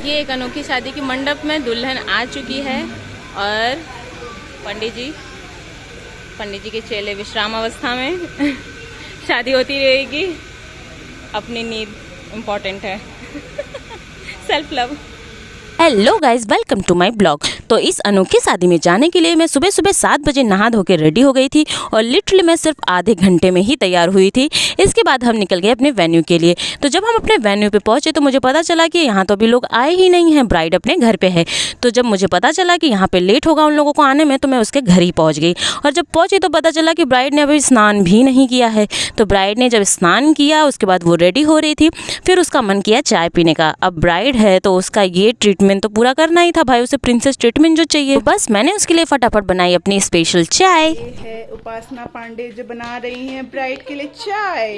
देखिए एक अनोखी शादी की मंडप में दुल्हन आ चुकी है और पंडित जी के चेले विश्राम अवस्था में शादी होती रहेगी। अपनी नींद इम्पोर्टेंट है। Self love. Hello guys, welcome to my blog. तो इस अनोखी शादी में जाने के लिए मैं सुबह 7 बजे नहा धो के रेडी हो गई थी और लिटरली मैं सिर्फ आधे घंटे में ही तैयार हुई थी। इसके बाद हम निकल गए अपने वेन्यू के लिए। तो जब हम अपने वेन्यू पे पहुंचे तो मुझे पता चला कि यहाँ तो अभी लोग आए ही नहीं हैं, ब्राइड अपने घर पे है। तो जब मुझे पता चला कि यहाँ पे लेट होगा उन लोगों को आने में, तो मैं उसके घर ही पहुँच गई। और जब पहुँची तो पता चला कि ब्राइड ने अभी स्नान भी नहीं किया है। तो ब्राइड ने जब स्नान किया उसके बाद वो रेडी हो रही थी, फिर उसका मन किया चाय पीने का। अब ब्राइड है तो उसका ये ट्रीटमेंट तो पूरा करना ही था भाई, उसे प्रिंसेस ट्रीटमेंट जो चाहिए। तो बस मैंने उसके लिए फटाफट बनाई अपनी स्पेशल चाय। ये है उपासना पांडे जो बना रही हैं ब्राइड के लिए चाय।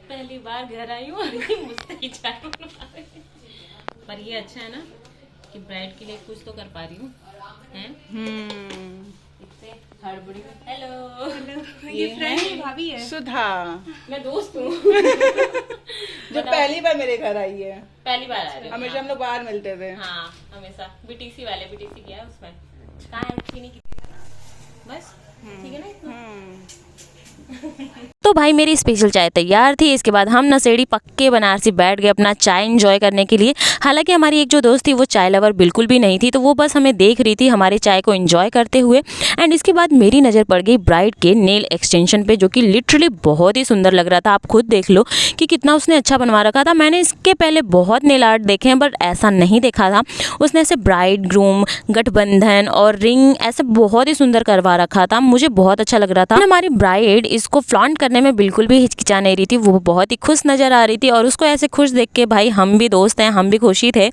पहली बार घर आई हूँ और ये मुझसे ही चाय बनवा रही है। पर ये अच्छा है ना कि ब्राइड के लिए कुछ तो कर पा रही हूँ। इससे हड़बड़ी में हेलो ये है भाभी है सुधा, मैं दोस्त हूँ। जो पहली बार मेरे घर आई है। पहली बार आ रही हूँ। हमेशा हम लोग बाहर मिलते थे। हाँ हमेशा बीटीसी किया है उसमें। कहाँ है चीनी की? बस ठीक है ना इतना? तो भाई मेरी स्पेशल चाय तैयार थी। इसके बाद हम नशेड़ी पक्के बनारसी बैठ गए अपना चाय एंजॉय करने के लिए। हालांकि हमारी एक जो दोस्त थी वो चाय लवर बिल्कुल भी नहीं थी, तो वो बस हमें देख रही थी हमारे चाय को एंजॉय करते हुए। एंड इसके बाद मेरी नज़र पड़ गई ब्राइड के नेल एक्सटेंशन पे, जो कि लिटरली बहुत ही सुंदर लग रहा था। आप खुद देख लो कि कितना उसने अच्छा बनवा रखा था। मैंने इसके पहले बहुत नेल आर्ट देखे हैं बट ऐसा नहीं देखा था। उसने ऐसे ब्राइड ग्रूम, गठबंधन और रिंग ऐसे बहुत ही सुंदर करवा रखा था। मुझे बहुत अच्छा लग रहा था। हमारी ब्राइड इसको फ्लॉन्ट करने में बिल्कुल भी हिचकिचा नहीं रही थी, वो बहुत ही खुश नज़र आ रही थी। और उसको ऐसे खुश देख के भाई हम भी दोस्त हैं, हम भी खुशी थे,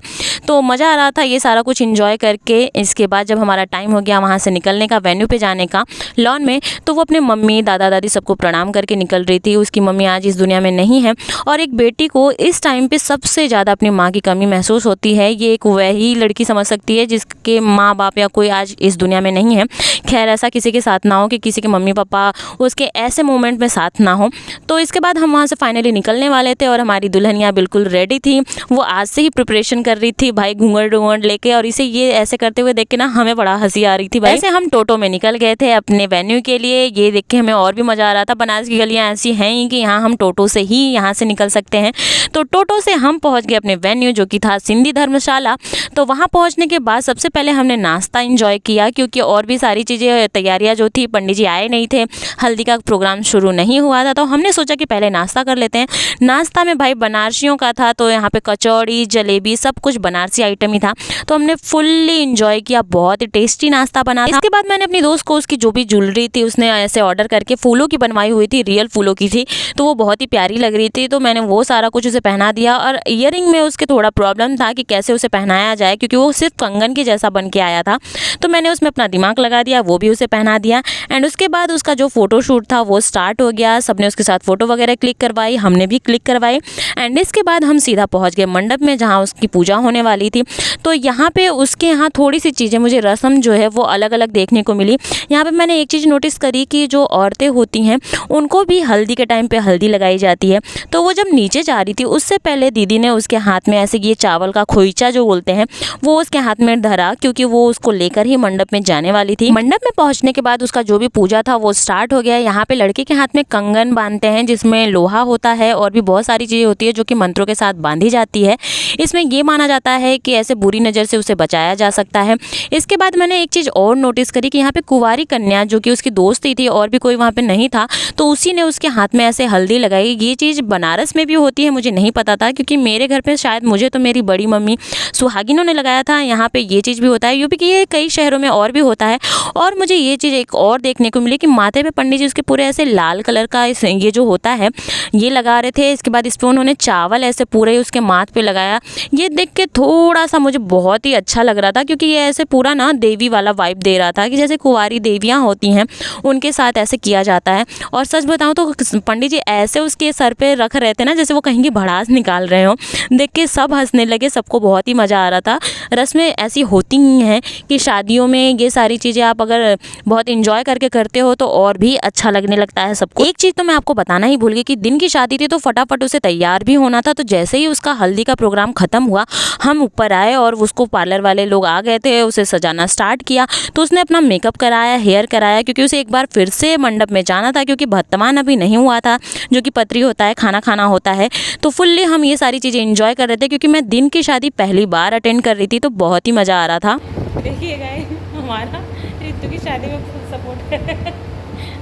तो मज़ा आ रहा था ये सारा कुछ एंजॉय करके। इसके बाद जब हमारा टाइम हो गया वहाँ से निकलने का, वेन्यू पे जाने का, लॉन में, तो वो अपने मम्मी दादा दादी सबको प्रणाम करके निकल रही थी। उसकी मम्मी आज इस दुनिया में नहीं है और एक बेटी को इस टाइम पे सबसे ज़्यादा अपनी माँ की कमी महसूस होती है। ये एक वही लड़की समझ सकती है जिसके माँ बाप या कोई आज इस दुनिया में नहीं है। खैर ऐसा किसी के साथ ना हो कि किसी के मम्मी पापा उसके ऐसे मोमेंट में साथ ना हो। तो इसके बाद हम वहाँ से फाइनली निकलने वाले थे और हमारी दुल्हनिया बिल्कुल रेडी थी। वो आज से ही प्रिपरेशन कर रही थी भाई, घूंघट वूंघट लेके। और इसे ये ऐसे करते हुए देख के ना हमें बड़ा हंसी आ रही थी भाई। ऐसे हम टोटो में निकल गए थे अपने वेन्यू के लिए। ये देख के हमें और भी मज़ा आ रहा था। बनारस की गलियाँ ऐसी हैं ही कि यहाँ हम टोटो से ही यहाँ से निकल सकते हैं। तो टोटो से हम पहुँच गए अपने वेन्यू, जो कि था सिंधी धर्मशाला। तो वहाँ पहुँचने के बाद सबसे पहले हमने नाश्ता इंजॉय किया, क्योंकि और भी सारी चीज़ें तैयारियाँ जो थी, पंडित जी आए नहीं थे, हल्दी का प्रोग्राम शुरू नहीं हुआ था। तो हमने सोचा कि पहले नाश्ता कर लेते हैं। नाश्ता में भाई बनारसियों का था, तो यहाँ पे कचौड़ी जलेबी सब कुछ बनारसी आइटम ही था। तो हमने फुल्ली इंजॉय किया, बहुत ही टेस्टी नाश्ता बना था। इसके बाद मैंने अपनी दोस्त को उसकी जो भी ज्वेलरी थी उसने ऐसे ऑर्डर करके फूलों की बनवाई हुई थी, रियल फूलों की थी, तो वो बहुत ही प्यारी लग रही थी। तो मैंने वो सारा कुछ उसे पहना दिया। और ईयरिंग में उसके थोड़ा प्रॉब्लम था कि कैसे उसे पहनाया जाए, क्योंकि वो सिर्फ कंगन के जैसा बन के आया था। तो मैंने उसमें अपना दिमाग लगा दिया, वो भी उसे पहना दिया। एंड उसके बाद उसका जो फोटोशूट था वो स्टार्ट हो गया। सबने उसके साथ फोटो वगैरह क्लिक करवाई, हमने भी क्लिक करवाई। एंड इसके बाद हम सीधा पहुंच गए मंडप में, जहां उसकी पूजा होने वाली थी। तो यहाँ पे उसके यहाँ थोड़ी सी चीज़ें, मुझे रस्म जो है वो अलग अलग देखने को मिली। यहाँ पे मैंने एक चीज़ नोटिस करी कि जो औरतें होती हैं उनको भी हल्दी के टाइम पे हल्दी लगाई जाती है। तो वो जब नीचे जा रही थी उससे पहले दीदी ने उसके हाथ में ऐसे ये चावल का खोइचा जो बोलते हैं वो उसके हाथ में धरा, क्योंकि वो उसको लेकर ही मंडप में जाने वाली थी। मंडप में पहुँचने के बाद उसका जो भी पूजा था वो स्टार्ट हो गया। यहाँ पे लड़के के हाथ में कंगन बांधते हैं जिसमें लोहा होता है और भी बहुत सारी चीज़ें होती है जो कि मंत्रों के साथ बांधी जाती है। इसमें ये माना जाता है कि ऐसे बुरी नज़र से उसे बचाया जा सकता है। इसके बाद मैंने एक चीज़ और नोटिस करी कि यहाँ पे कुंवारी कन्या जो कि उसकी दोस्त ही थी और भी कोई वहाँ पे नहीं था, तो उसी ने उसके हाथ में ऐसे हल्दी लगाई। ये चीज़ बनारस में भी होती है, मुझे नहीं पता था, क्योंकि मेरे घर पे शायद मुझे तो मेरी बड़ी मम्मी सुहागिनों ने लगाया था। यहाँ पे ये चीज़ भी होता है, यूपी के कई शहरों में और भी होता है। और मुझे ये चीज़ एक और देखने को मिली कि माथे पे पंडित जी उसके पूरे ऐसे लाल कलर का ये जो होता है ये लगा रहे थे। इसके बाद इस पर उन्होंने चावल ऐसे पूरे उसके माथ पे लगाया। ये देख के थोड़ा सा मुझे बहुत ही अच्छा लग रहा था, क्योंकि ये ऐसे पूरा ना देवी वाला वाइब दे रहा था कि जैसे कुंवारी देवियाँ होती हैं उनके साथ ऐसे किया जाता है। और सच बताऊँ तो पंडित जी ऐसे उसके सर पे रख रहे थे ना जैसे वो कहीं की भड़ास निकाल रहे हो। देख के सब हंसने लगे, सबको बहुत ही मज़ा आ रहा था। रस्में ऐसी होती ही हैं कि शादियों में ये सारी चीज़ें आप अगर बहुत इंजॉय करके करते हो तो और भी अच्छा लगने लगता है सबको। एक चीज़ तो मैं आपको बताना ही भूल गई कि दिन की शादी थी तो फटाफट उसे तैयार भी होना था। तो जैसे ही उसका हल्दी का प्रोग्राम ख़त्म हुआ, हम ऊपर आए और उसको पार्लर वाले लोग आ गए थे, उसे सजाना स्टार्ट किया। तो उसने अपना मेकअप कराया, हेयर कराया, क्योंकि उसे एक बार फिर से मंडप में जाना था, क्योंकि भत्तमान अभी नहीं हुआ था, जो कि पतरी होता है, खाना खाना होता है। तो फुल्ली हम ये सारी चीज़ें एंजॉय कर रहे थे, क्योंकि मैं दिन की शादी पहली बार अटेंड कर रही थी, तो बहुत ही मज़ा आ रहा था। देखिए गाइस, हमारा रितु की शादी में फुल सपोर्ट है।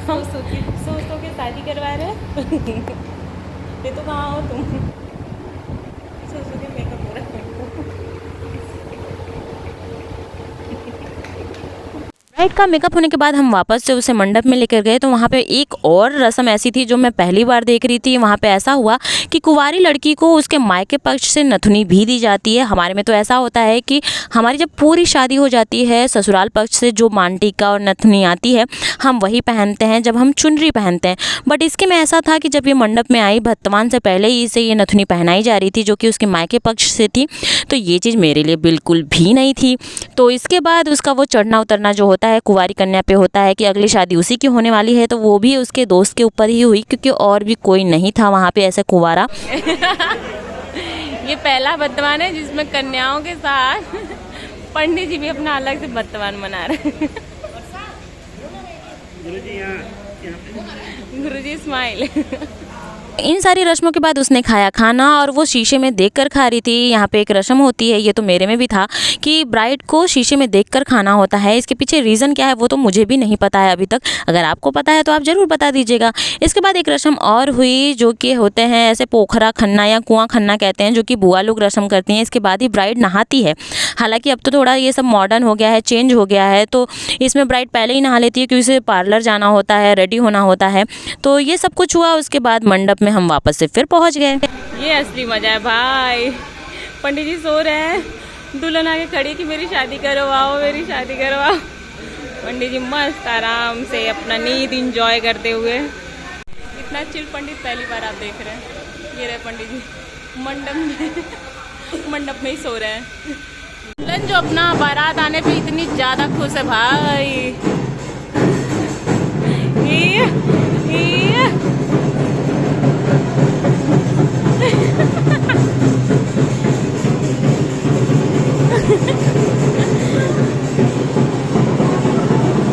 हम सोच के शादी करवा रहे हैं। रितु कहाँ हो तुम? सोच के मेकअप हो रहा है। ब्राइड का मेकअप होने के बाद हम वापस से उसे मंडप में लेकर गए। तो वहाँ पे एक और रस्म ऐसी थी जो मैं पहली बार देख रही थी। वहाँ पे ऐसा हुआ कि कुंवारी लड़की को उसके मायके पक्ष से नथुनी भी दी जाती है। हमारे में तो ऐसा होता है कि हमारी जब पूरी शादी हो जाती है, ससुराल पक्ष से जो मांगटिका और नथुनी आती है, हम वही पहनते हैं जब हम चुनरी पहनते हैं। बट इसके में ऐसा था कि जब ये मंडप में आई, भत्तमान से पहले ही इसे ये नथुनी पहनाई जा रही थी, जो कि उसके मायके पक्ष से थी। तो ये चीज़ मेरे लिए बिल्कुल भी नहीं थी। तो इसके बाद उसका वो चढ़ना उतरना जो होता है कुंवारी कन्या पे होता है कि अगली शादी उसी की होने वाली है, तो वो भी उसके दोस्त के ऊपर ही हुई, क्योंकि और भी कोई नहीं था वहाँ पे ऐसे कुंवारा। ये पहला बर्तमान है जिसमें कन्याओं के साथ पंडित जी भी अपना अलग से बर्तमान मना रहे हैं। गुरुजी स्माइल। इन सारी रस्मों के बाद उसने खाया खाना और वो शीशे में देखकर खा रही थी। यहाँ पे एक रस्म होती है, ये तो मेरे में भी था, कि ब्राइड को शीशे में देखकर खाना होता है। इसके पीछे रीज़न क्या है वो तो मुझे भी नहीं पता है अभी तक। अगर आपको पता है तो आप ज़रूर बता दीजिएगा। इसके बाद एक रस्म और हुई जो कि होते हैं ऐसे पोखरा खन्ना या कुआं खन्ना कहते हैं, जो कि बुआ लोग रस्म करती हैं। इसके बाद ही ब्राइड नहाती है। हालांकि अब तो थोड़ा ये सब मॉडर्न हो गया है, चेंज हो गया है, तो इसमें ब्राइड पहले ही नहा लेती है, क्योंकि उसे पार्लर जाना होता है, रेडी होना होता है। तो ये सब कुछ हुआ। उसके बाद मंडप में हम वापस से फिर पहुंच गए। ये असली मजा है भाई। पंडित जी सो रहे हैं, दुल्हन आके खड़ी कि मेरी शादी करवाओ, मेरी शादी करवाओ। पंडित जी मस्त आराम से अपना नींद इंजॉय करते हुए। इतना चिल पंडित पहली बार आप देख रहे हैं। ये रहे पंडित जी मंडप में ही सो रहे हैं। दुल्हन जो अपना बारात आने पे इतनी ज्यादा खुश है भाई।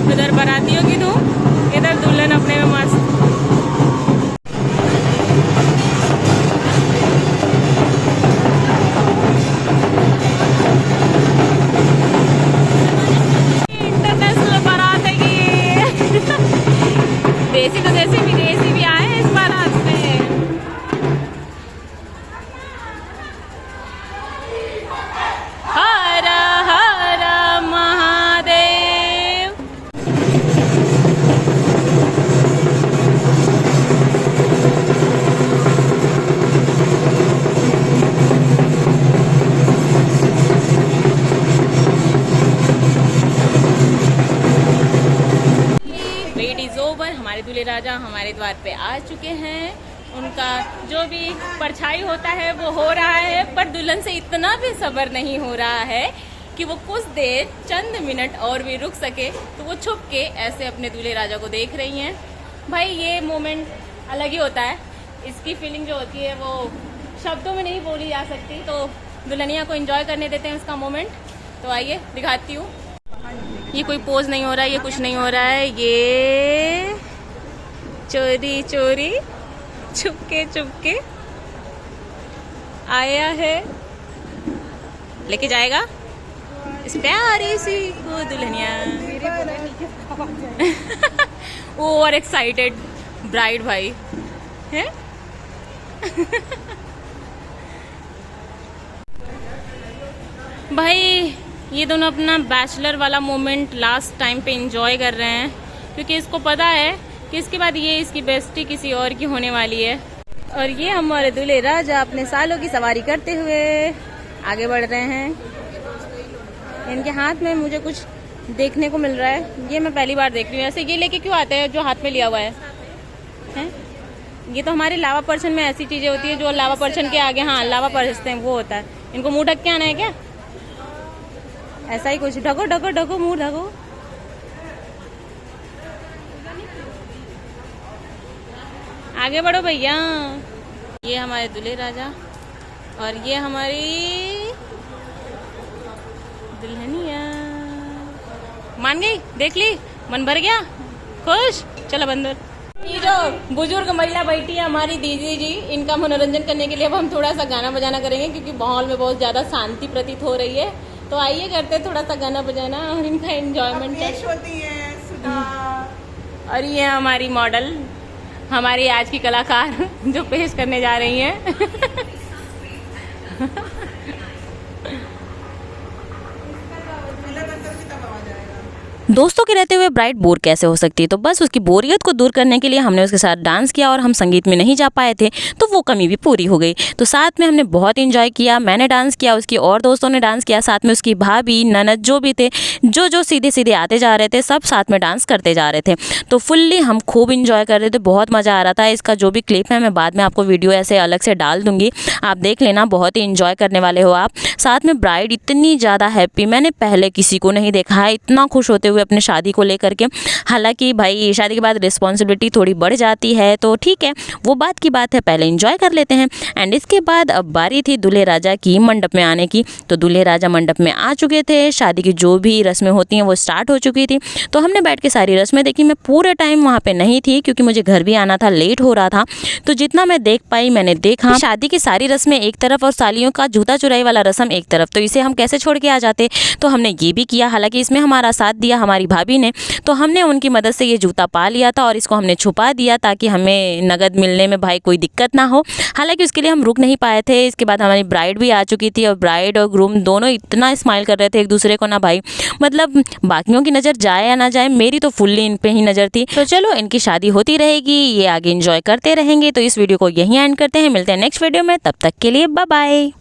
उधर बारातियों की धूम, इधर दुल्हन अपने में मस्त। इंटरनेशनल बारात है कि देसी तो देसी, विदेशी भी आए हैं इस बारात में। Har Har Mahadev. Wait is over. हमारे दूल्हे राजा हमारे द्वार पे आ चुके हैं। उनका जो भी परछाई होता है वो हो रहा है, पर दुल्हन से इतना भी सब्र नहीं हो रहा है कि वो कुछ देर, चंद मिनट और भी रुक सके। तो वो छुप के ऐसे अपने दूल्हे राजा को देख रही हैं। भाई ये मोमेंट अलग ही होता है। इसकी फीलिंग जो होती है वो शब्दों में नहीं बोली जा सकती। तो दुल्हनिया को एंजॉय करने देते हैं उसका मोमेंट। तो आइए दिखाती हूँ। ये कोई पोज नहीं हो रहा है, ये कुछ नहीं हो रहा है, ये चोरी चोरी चुपके चुपके आया है, लेके जाएगा इस प्यारी सी को दुल्हनिया। ओवर एक्साइटेड ब्राइड भाई है। भाई ये दोनों अपना बैचलर वाला मोमेंट लास्ट टाइम पे एंजॉय कर रहे हैं, क्योंकि इसको पता है कि इसके बाद ये इसकी बेस्टी किसी और की होने वाली है। और ये हमारे दूल्हे राजा अपने सालों की सवारी करते हुए आगे बढ़ रहे हैं। इनके हाथ में मुझे कुछ देखने को मिल रहा है, ये मैं पहली बार देख रही हूँ। ऐसे ये लेके क्यों आते हैं जो हाथ में लिया हुआ है? ये तो हमारे लावा पर्सन में ऐसी चीजें होती है जो लावा पर्सन के आगे, हाँ लावा परसते हैं, वो होता है। इनको मुंह ढक के आना है क्या? ऐसा ही कुछ। ढको ढको ढको, मुंह ढको। आगे बढ़ो भैया। ये हमारे दूल्हे राजा और ये हमारी दुल्हनिया। मान गई, देख ली, मन भर गया, खुश। चलो बंदर। ये जो बुजुर्ग महिला बैठी है हमारी दीदी जी, इनका मनोरंजन करने के लिए अब हम थोड़ा सा गाना बजाना करेंगे क्योंकि माहौल में बहुत ज्यादा शांति प्रतीत हो रही है। तो आइए करते हैं थोड़ा सा गाना बजाना और इनका एंजॉयमेंट होती है सुधा। और ये हमारी मॉडल, हमारी आज की कलाकार जो पेश करने जा रही हैं। दोस्तों के रहते हुए ब्राइड बोर कैसे हो सकती है, तो बस उसकी बोरियत को दूर करने के लिए हमने उसके साथ डांस किया और हम संगीत में नहीं जा पाए थे तो वो कमी भी पूरी हो गई। तो साथ में हमने बहुत इंजॉय किया, मैंने डांस किया, उसकी और दोस्तों ने डांस किया, साथ में उसकी भाभी ननद जो भी थे, जो सीधे सीधे आते जा रहे थे, सब साथ में डांस करते जा रहे थे। तो फुल्ली हम खूब इंजॉय कर रहे थे, बहुत मज़ा आ रहा था। इसका जो भी क्लिप है मैं बाद में आपको वीडियो ऐसे अलग से डाल दूँगी, आप देख लेना, बहुत ही इंजॉय करने वाले हो आप। साथ में ब्राइड इतनी ज़्यादा हैप्पी, मैंने पहले किसी को नहीं देखा है इतना खुश होते हुए अपने शादी को लेकर के। हालांकि भाई शादी के बाद रिस्पॉन्सिबिलिटी थोड़ी बढ़ जाती है तो ठीक है, वो बात की बात है, पहले एंजॉय कर लेते हैं। एंड इसके बाद अब बारी थी दूल्हे राजा की मंडप में आने की। तो दूल्हे राजा मंडप में आ चुके थे, शादी की जो भी रस्में होती हैं वो स्टार्ट हो चुकी थी। तो हमने बैठ के सारी रस्में देखी। मैं पूरे टाइम वहाँ पे नहीं थी क्योंकि मुझे घर भी आना था, लेट हो रहा था। तो जितना मैं देख पाई मैंने देखा। शादी की सारी रस्में एक तरफ और सालियों का जूता चुराई वाला रस्म एक तरफ, तो इसे हम कैसे छोड़ के आ जाते। तो हमने ये भी किया। हालांकि इसमें हमारा साथ दिया हमारी भाभी ने, तो हमने उनकी मदद से ये जूता पा लिया था और इसको हमने छुपा दिया ताकि हमें नगद मिलने में भाई कोई दिक्कत ना हो। हालांकि उसके लिए हम रुक नहीं पाए थे। इसके बाद हमारी ब्राइड भी आ चुकी थी और ब्राइड और ग्रूम दोनों इतना स्माइल कर रहे थे एक दूसरे को ना भाई, मतलब बाकियों की नज़र जाए या ना जाए, मेरी तो फुल्ली इन पे ही नज़र थी। तो चलो इनकी शादी होती रहेगी, ये आगे इंजॉय करते रहेंगे। तो इस वीडियो को यहीं एंड करते हैं, मिलते हैं नेक्स्ट वीडियो में, तब तक के लिए बाय बाय।